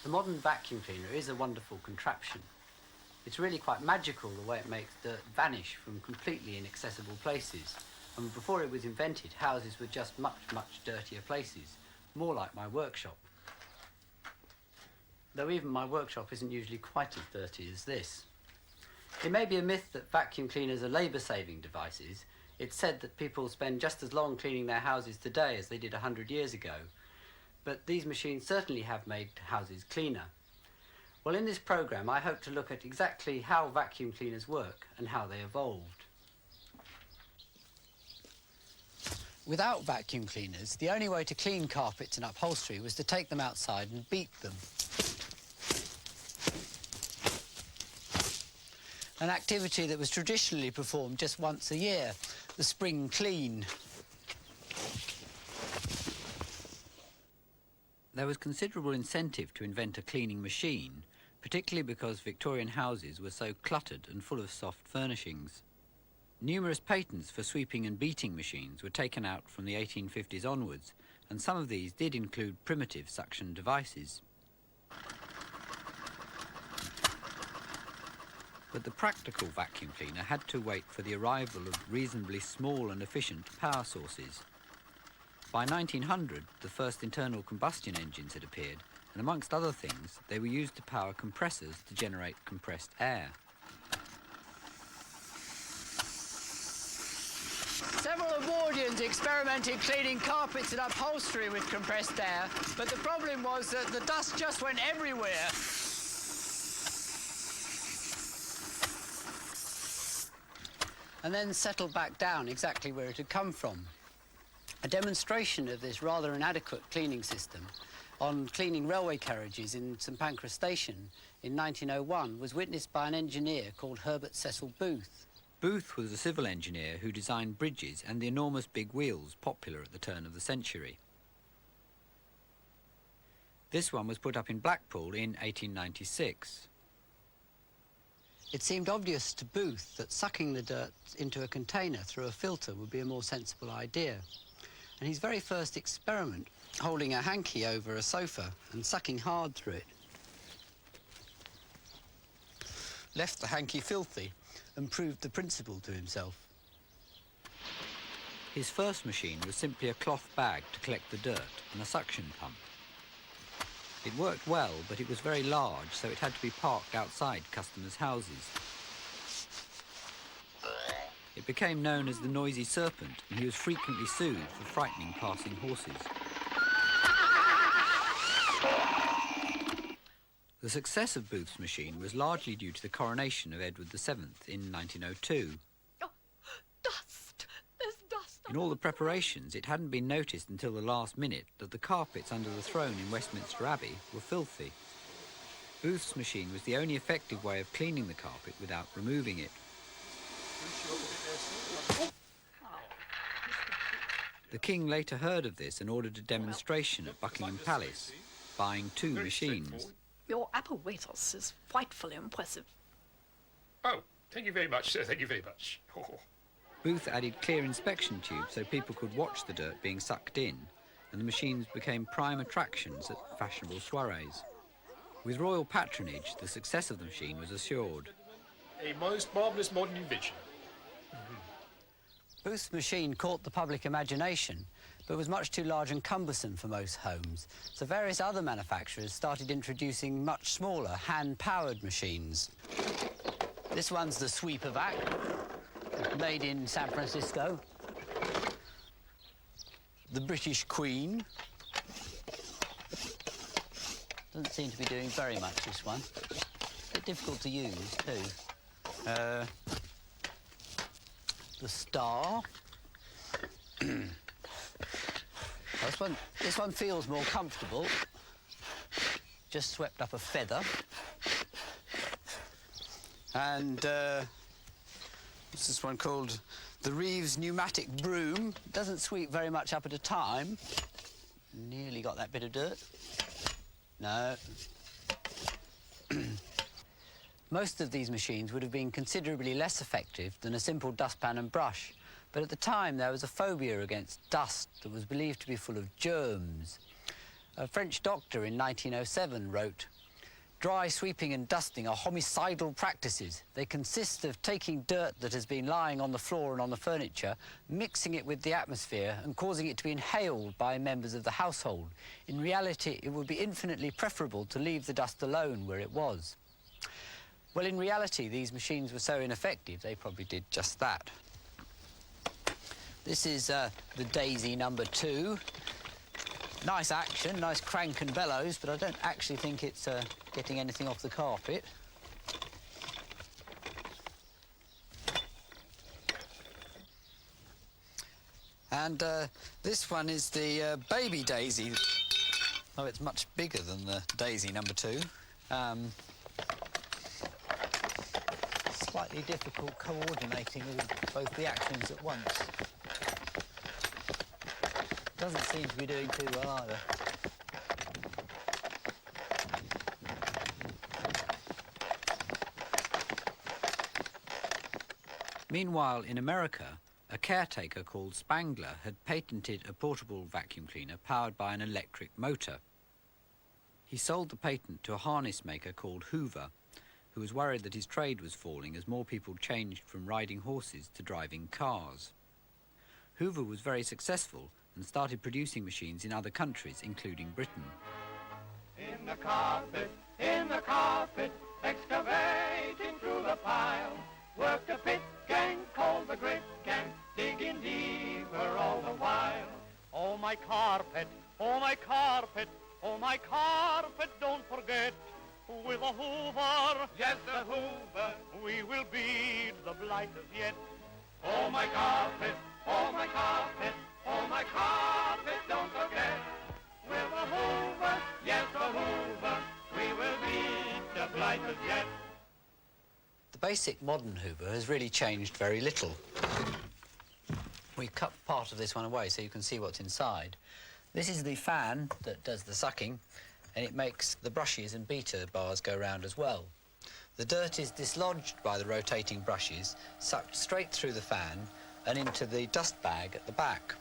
The modern vacuum cleaner is a wonderful contraption. It's really quite magical the way it makes dirt vanish from completely inaccessible places. And before it was invented, houses were just much, much dirtier places, more like my workshop. Though even my workshop isn't usually quite as dirty as this. It may be a myth that vacuum cleaners are labour-saving devices. It's said that people spend just as long cleaning their houses today as they did 100 years ago. But these machines certainly have made houses cleaner. Well, in this programme, I hope to look at exactly how vacuum cleaners work and how they evolved. Without vacuum cleaners, the only way to clean carpets and upholstery was to take them outside and beat them. An activity that was traditionally performed just once a year, the spring clean. There was considerable incentive to invent a cleaning machine, particularly because Victorian houses were so cluttered and full of soft furnishings. Numerous patents for sweeping and beating machines were taken out from the 1850s onwards, and some of these did include primitive suction devices. But the practical vacuum cleaner had to wait for the arrival of reasonably small and efficient power sources. By 1900, the first internal combustion engines had appeared, and amongst other things, they were used to power compressors to generate compressed air. Several Edwardians experimented cleaning carpets and upholstery with compressed air, but the problem was that the dust just went everywhere. And then settled back down exactly where it had come from. A demonstration of this rather inadequate cleaning system on cleaning railway carriages in St Pancras Station in 1901 was witnessed by an engineer called Herbert Cecil Booth. Booth was a civil engineer who designed bridges and the enormous big wheels popular at the turn of the century. This one was put up in Blackpool in 1896. It seemed obvious to Booth that sucking the dirt into a container through a filter would be a more sensible idea. And his very first experiment, holding a hanky over a sofa and sucking hard through it, left the hanky filthy and proved the principle to himself. His first machine was simply a cloth bag to collect the dirt and a suction pump. It worked well, but it was very large, so it had to be parked outside customers' houses. It became known as the Noisy Serpent, and he was frequently sued for frightening passing horses. The success of Booth's machine was largely due to the coronation of Edward VII in 1902. Oh, dust! There's dust! In all the preparations, it hadn't been noticed until the last minute that the carpets under the throne in Westminster Abbey were filthy. Booth's machine was the only effective way of cleaning the carpet without removing it. The king later heard of this and ordered a demonstration at Buckingham Palace, buying 2 machines. Your apparatus is frightfully impressive. Oh, thank you very much, sir. Thank you very much. Oh. Booth added clear inspection tubes so people could watch the dirt being sucked in, and the machines became prime attractions at fashionable soirees. With royal patronage, the success of the machine was assured. A most marvellous modern invention. Booth's machine caught the public imagination, but was much too large and cumbersome for most homes, so various other manufacturers started introducing much smaller, hand-powered machines. This one's the Sweeper-Vac, made in San Francisco. The British Queen. Doesn't seem to be doing very much, this one. A bit difficult to use, too. The Star. This one feels more comfortable. Just swept up a feather. And what's this one called? The Reeves Pneumatic Broom. Doesn't sweep very much up at a time. Nearly got that bit of dirt. No. Most of these machines would have been considerably less effective than a simple dustpan and brush, but at the time there was a phobia against dust that was believed to be full of germs. A French doctor in 1907 wrote, Dry sweeping and dusting are homicidal practices. They consist of taking dirt that has been lying on the floor and on the furniture, mixing it with the atmosphere and causing it to be inhaled by members of the household. In reality, it would be infinitely preferable to leave the dust alone where it was. Well, in reality, these machines were so ineffective, they probably did just that. This is the Daisy number 2. Nice action, nice crank and bellows, but I don't actually think it's getting anything off the carpet. And this one is the baby Daisy. Oh, it's much bigger than the Daisy number 2. Slightly difficult coordinating all both the actions at once. Doesn't seem to be doing too well either. Meanwhile, in America, a caretaker called Spangler had patented a portable vacuum cleaner powered by an electric motor. He sold the patent to a harness maker called Hoover, who was worried that his trade was falling as more people changed from riding horses to driving cars. Hoover was very successful and started producing machines in other countries, including Britain. In the carpet, excavating through the pile, work the pick and call the grit and digging deeper all the while. Oh my carpet, oh my carpet, oh my carpet, don't forget, with a Hoover, yes the Hoover, we will beat the blighters yet. Oh my carpet, oh my carpet, oh my carpet, don't forget, with a Hoover, yes the Hoover, we will beat the blighters yet. The basic modern Hoover has really changed very little. We've cut part of this one away so you can see what's inside. This is the fan that does the sucking, and it makes the brushes and beater bars go round as well. The dirt is dislodged by the rotating brushes, sucked straight through the fan and into the dust bag at the back.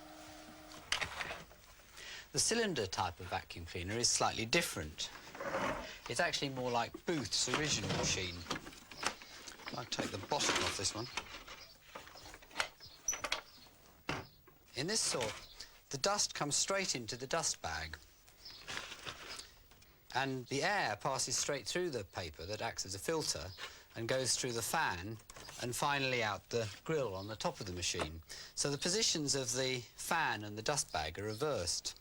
The cylinder type of vacuum cleaner is slightly different. It's actually more like Booth's original machine. I'll take the bottom off this one. In this sort, the dust comes straight into the dust bag, and the air passes straight through the paper that acts as a filter and goes through the fan and finally out the grill on the top of the machine. So the positions of the fan and the dust bag are reversed.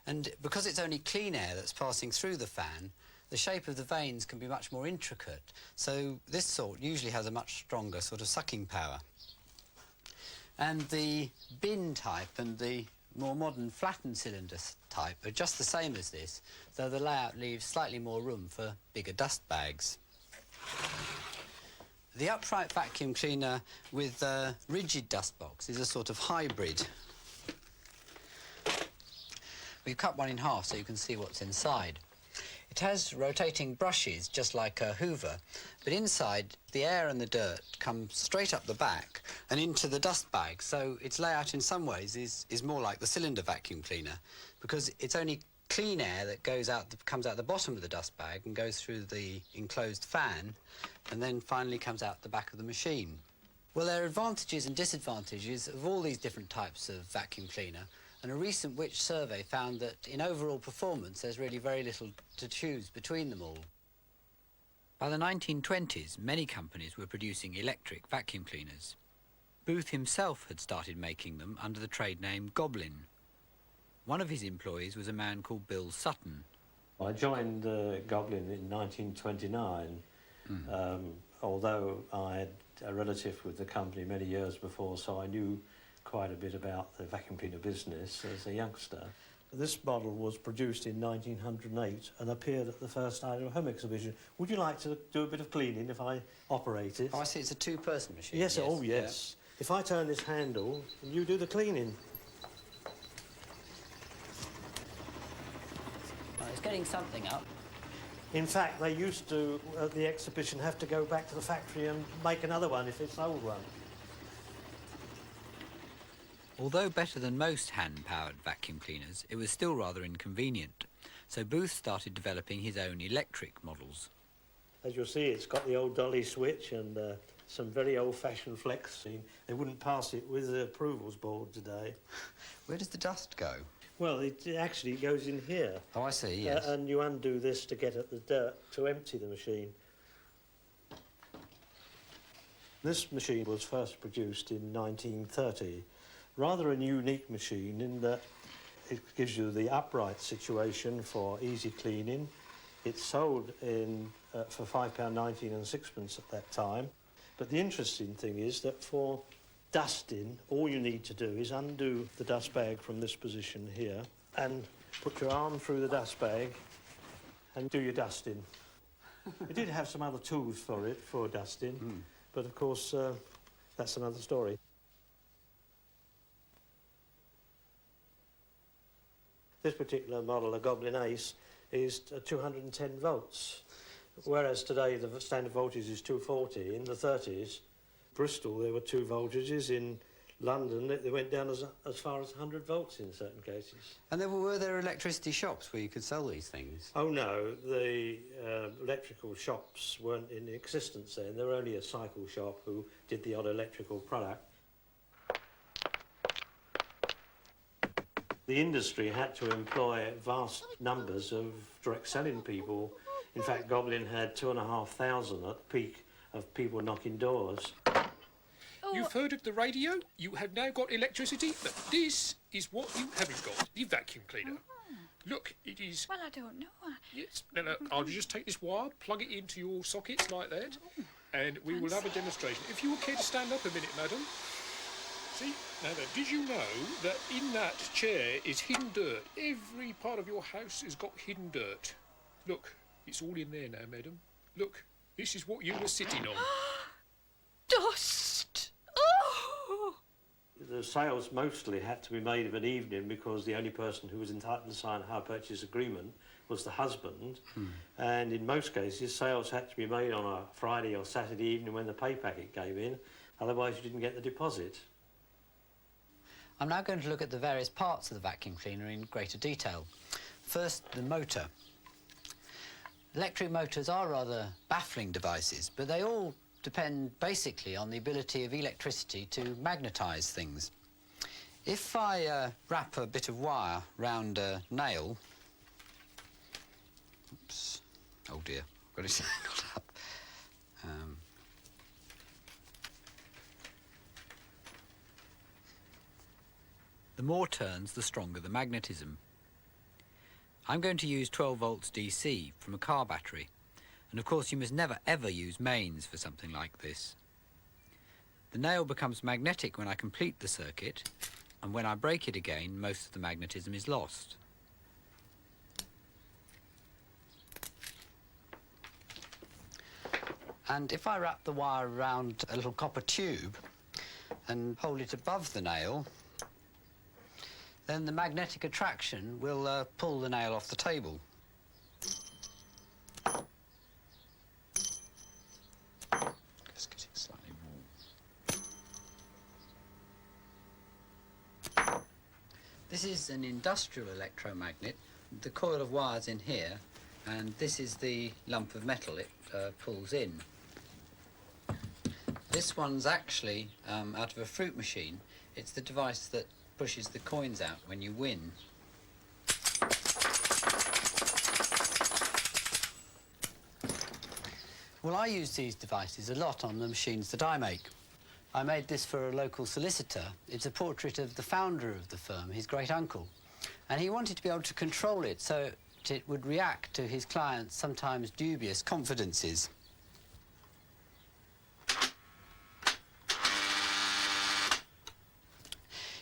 And because it's only clean air that's passing through the fan, the shape of the vanes can be much more intricate. So this sort usually has a much stronger sort of sucking power. And the bin type and the more modern flattened cylinder type are just the same as this, though the layout leaves slightly more room for bigger dust bags. The upright vacuum cleaner with a rigid dust box is a sort of hybrid. We've cut one in half so you can see what's inside. It has rotating brushes, just like a Hoover, but inside, the air and the dirt come straight up the back and into the dust bag, so its layout in some ways is more like the cylinder vacuum cleaner, because it's only clean air that comes out the bottom of the dust bag and goes through the enclosed fan, and then finally comes out the back of the machine. Well, there are advantages and disadvantages of all these different types of vacuum cleaner, and a recent Which survey found that in overall performance there's really very little to choose between them all. By the 1920s, many companies were producing electric vacuum cleaners. Booth himself had started making them under the trade name Goblin. One of his employees was a man called Bill Sutton. I joined Goblin in 1929, although I had a relative with the company many years before, so I knew quite a bit about the vacuum cleaner business as a youngster. This model was produced in 1908 and appeared at the first Idle Home exhibition. Would you like to do a bit of cleaning if I operate it? Oh, I see, it's a two-person machine. Yes, oh yes. Yeah. If I turn this handle, you do the cleaning. Oh, it's getting something up. In fact, they used to, at the exhibition, have to go back to the factory and make another one if it's an old one. Although better than most hand-powered vacuum cleaners, it was still rather inconvenient. So Booth started developing his own electric models. As you'll see, it's got the old dolly switch and some very old-fashioned flex. They wouldn't pass it with the approvals board today. Where does the dust go? Well, it actually goes in here. Oh, I see, yes. And you undo this to get at the dirt to empty the machine. This machine was first produced in 1930. Rather a unique machine in that it gives you the upright situation for easy cleaning. It's sold in for £5.19 and sixpence at that time. But the interesting thing is that for dusting, all you need to do is undo the dust bag from this position here and put your arm through the dust bag and do your dusting. It did have some other tools for it, for dusting, but of course that's another story. This particular model, a Goblin Ace, is 210 volts, whereas today the standard voltage is 240. In the 30s, Bristol, there were 2 voltages. In London, they went down as far as 100 volts in certain cases. And were there electricity shops where you could sell these things? Oh no, the electrical shops weren't in existence then. There were only a cycle shop who did the odd electrical product. The industry had to employ vast numbers of direct selling people. In fact, Goblin had 2,500 at the peak of people knocking doors. You've heard of the radio? You have now got electricity, but this is what you haven't got, the vacuum cleaner. Look, it is... Well, I don't know. Yes, no, I'll just take this wire, plug it into your sockets like that, and we will have a demonstration. If you will care to stand up a minute, madam. See, now then, did you know that in that chair is hidden dirt? Every part of your house has got hidden dirt. Look, it's all in there now, madam. Look, this is what you were sitting on. Dust! Oh! The sales mostly had to be made of an evening because the only person who was entitled to sign a hire purchase agreement was the husband. And in most cases, sales had to be made on a Friday or Saturday evening when the pay packet came in. Otherwise, you didn't get the deposit. I'm now going to look at the various parts of the vacuum cleaner in greater detail. First, the motor. Electric motors are rather baffling devices, but they all depend basically on the ability of electricity to magnetise things. If I wrap a bit of wire round a nail... Oops. Oh dear, I've got it tangled up. The more turns, the stronger the magnetism. I'm going to use 12 volts DC from a car battery, and of course you must never ever use mains for something like this. The nail becomes magnetic when I complete the circuit, and when I break it again, most of the magnetism is lost. And if I wrap the wire around a little copper tube and hold it above the nail, then the magnetic attraction will pull the nail off the table. Just get it slightly warm. This is an industrial electromagnet. The coil of wire's in here, and this is the lump of metal it pulls in. This one's actually out of a fruit machine. It's the device that pushes the coins out when you win. Well, I use these devices a lot on the machines that I make. I made this for a local solicitor. It's a portrait of the founder of the firm, his great-uncle. And he wanted to be able to control it so it would react to his clients' sometimes dubious confidences.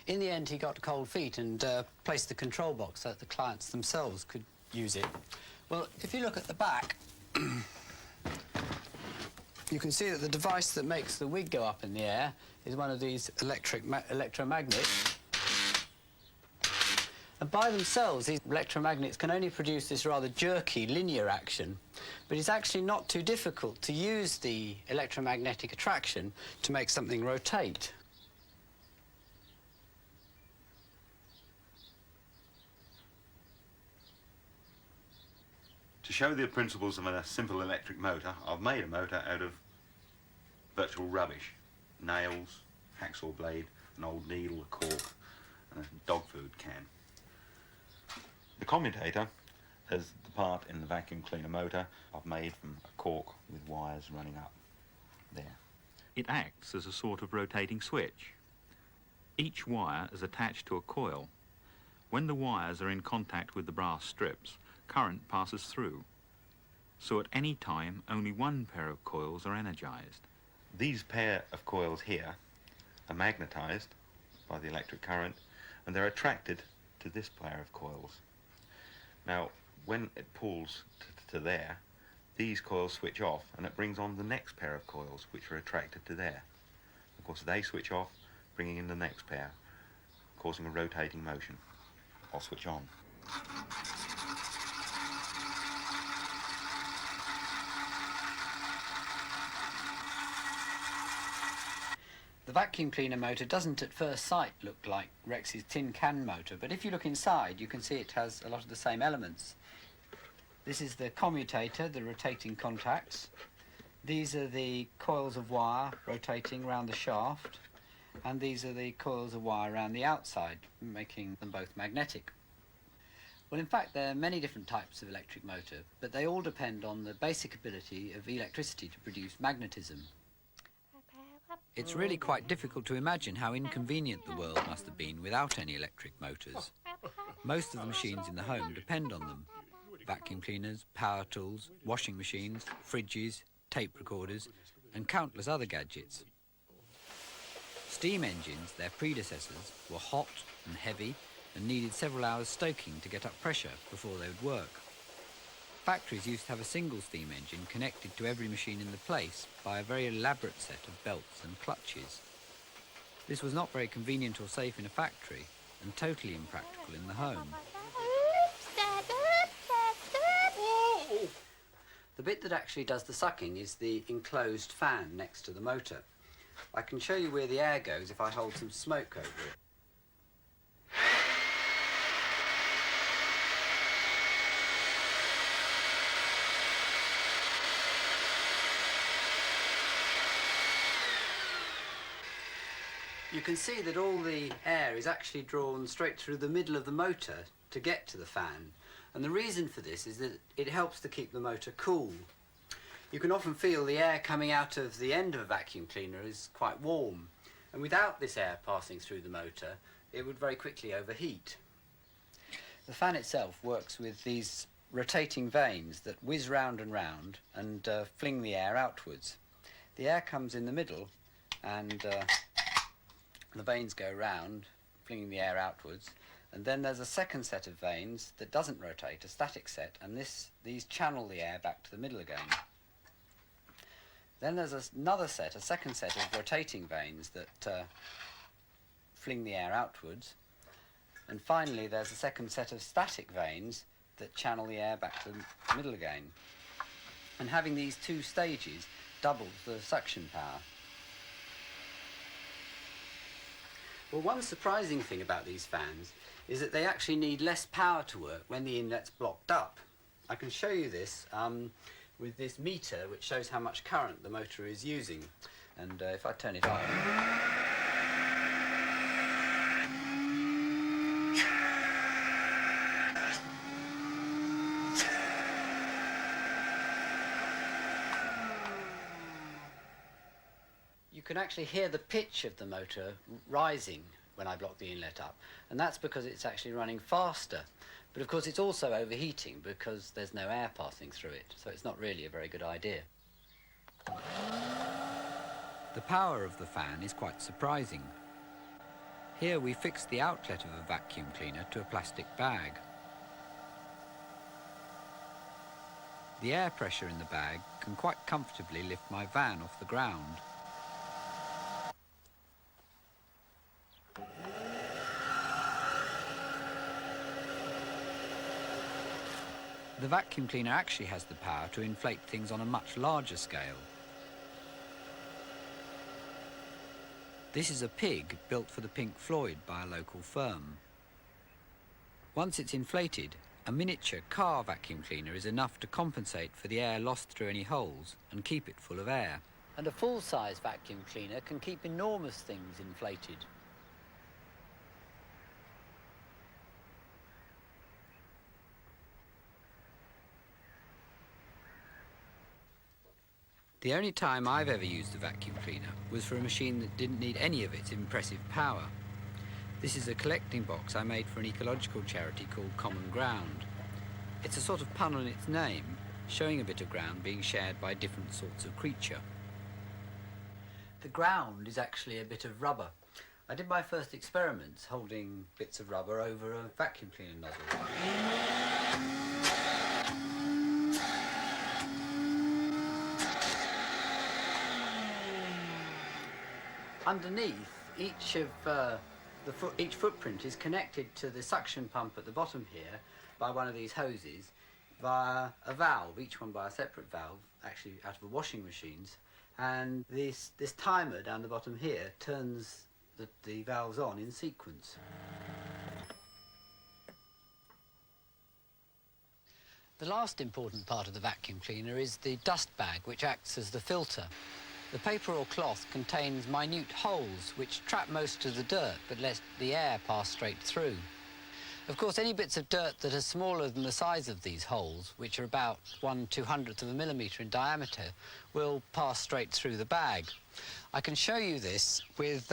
In the end, he got cold feet and placed the control box so that the clients themselves could use it. Well, if you look at the back, you can see that the device that makes the wig go up in the air is one of these electromagnets. And by themselves, these electromagnets can only produce this rather jerky, linear action. But it's actually not too difficult to use the electromagnetic attraction to make something rotate. To show the principles of a simple electric motor, I've made a motor out of virtual rubbish. Nails, hacksaw blade, an old needle, a cork, and a dog food can. The commutator is the part in the vacuum cleaner motor I've made from a cork with wires running up there. It acts as a sort of rotating switch. Each wire is attached to a coil. When the wires are in contact with the brass strips, current passes through. So at any time, only one pair of coils are energized. These pair of coils here are magnetized by the electric current, and they're attracted to this pair of coils. Now, when it pulls to there, these coils switch off, and it brings on the next pair of coils, which are attracted to there. Of course, they switch off, bringing in the next pair, causing a rotating motion. I'll switch on. The vacuum cleaner motor doesn't at first sight look like Rex's tin can motor, but if you look inside you can see it has a lot of the same elements. This is the commutator, the rotating contacts. These are the coils of wire rotating around the shaft, and these are the coils of wire around the outside, making them both magnetic. Well, in fact, there are many different types of electric motor, but they all depend on the basic ability of electricity to produce magnetism. It's really quite difficult to imagine how inconvenient the world must have been without any electric motors. Most of the machines in the home depend on them. Vacuum cleaners, power tools, washing machines, fridges, tape recorders, and countless other gadgets. Steam engines, their predecessors, were hot and heavy and needed several hours stoking to get up pressure before they would work. Factories used to have a single steam engine connected to every machine in the place by a very elaborate set of belts and clutches. This was not very convenient or safe in a factory, and totally impractical in the home. The bit that actually does the sucking is the enclosed fan next to the motor. I can show you where the air goes if I hold some smoke over it. You can see that all the air is actually drawn straight through the middle of the motor to get to the fan. And the reason for this is that it helps to keep the motor cool. You can often feel the air coming out of the end of a vacuum cleaner is quite warm. And without this air passing through the motor, it would very quickly overheat. The fan itself works with these rotating vanes that whiz round and fling the air outwards. The air comes in the middle and the vanes go round, flinging the air outwards, and then there's a second set of vanes that doesn't rotate, a static set, and these channel the air back to the middle again. Then there's another set, a second set of rotating vanes that fling the air outwards, and finally there's a second set of static vanes that channel the air back to the middle again. And having these two stages doubles the suction power. Well, one surprising thing about these fans is that they actually need less power to work when the inlet's blocked up. I can show you this with this meter, which shows how much current the motor is using. And if I turn it on, you can actually hear the pitch of the motor rising when I block the inlet up, and that's because it's actually running faster. But of course it's also overheating because there's no air passing through it, so it's not really a very good idea. The power of the fan is quite surprising. Here we fixed the outlet of a vacuum cleaner to a plastic bag. The air pressure in the bag can quite comfortably lift my van off the ground. The vacuum cleaner actually has the power to inflate things on a much larger scale. This is a pig built for the Pink Floyd by a local firm. Once it's inflated, A miniature car vacuum cleaner is enough to compensate for the air lost through any holes and keep it full of air. And a full-size vacuum cleaner can keep enormous things inflated. The only time I've ever used a vacuum cleaner was for a machine that didn't need any of its impressive power. This is a collecting box I made for an ecological charity called Common Ground. It's a sort of pun on its name, showing a bit of ground being shared by different sorts of creature. The ground is actually a bit of rubber. I did my first experiments holding bits of rubber over a vacuum cleaner nozzle. Underneath, each footprint is connected to the suction pump at the bottom here by one of these hoses via a valve, each one by a separate valve, actually out of the washing machines. And this timer down the bottom here turns the valves on in sequence. The last important part of the vacuum cleaner is the dust bag, which acts as the filter. The paper or cloth contains minute holes which trap most of the dirt but let the air pass straight through. Of course, any bits of dirt that are smaller than the size of these holes, which are about 1/200th of a millimetre in diameter, will pass straight through the bag. I can show you this with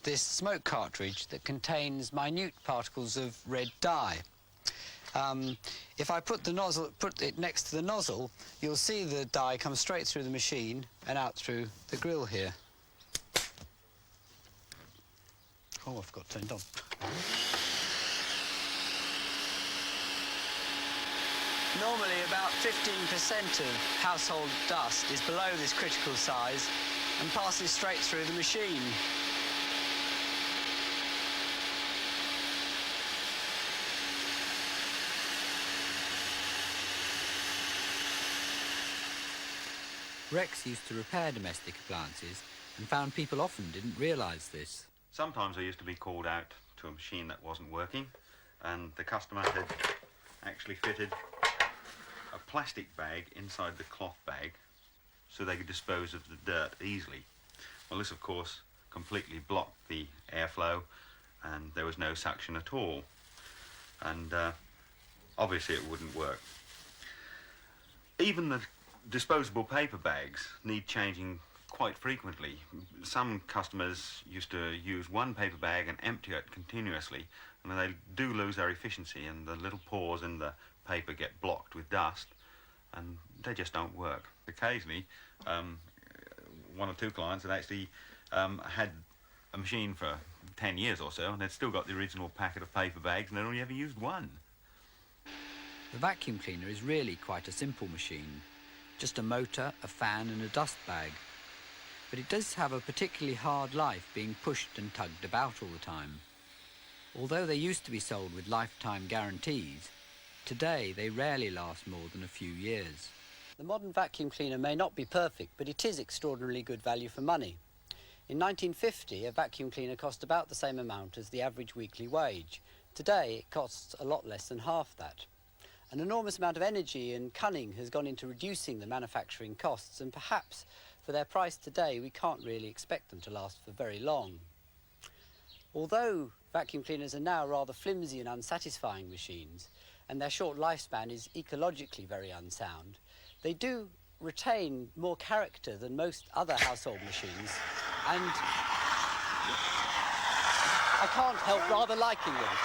this smoke cartridge that contains minute particles of red dye. If I put it next to the nozzle, you'll see the dye come straight through the machine and out through the grill here. Oh, I forgot to turn it on. Normally, about 15% of household dust is below this critical size and passes straight through the machine. Rex used to repair domestic appliances and found people often didn't realise this. Sometimes I used to be called out to a machine that wasn't working, and the customer had actually fitted a plastic bag inside the cloth bag so they could dispose of the dirt easily. Well, this of course completely blocked the airflow and there was no suction at all, and obviously it wouldn't work. Even the disposable paper bags need changing quite frequently. Some customers used to use one paper bag and empty it continuously, and they do lose their efficiency and the little pores in the paper get blocked with dust and they just don't work. Occasionally, one or two clients had actually had a machine for 10 years or so and they'd still got the original packet of paper bags and they'd only ever used one. The vacuum cleaner is really quite a simple machine. Just a motor, a fan and a dust bag. But it does have a particularly hard life being pushed and tugged about all the time. Although they used to be sold with lifetime guarantees, today they rarely last more than a few years. The modern vacuum cleaner may not be perfect, but it is extraordinarily good value for money. In 1950, a vacuum cleaner cost about the same amount as the average weekly wage. Today, it costs a lot less than half that. An enormous amount of energy and cunning has gone into reducing the manufacturing costs, and perhaps for their price today we can't really expect them to last for very long. Although vacuum cleaners are now rather flimsy and unsatisfying machines, and their short lifespan is ecologically very unsound, they do retain more character than most other household machines, and I can't help rather liking them.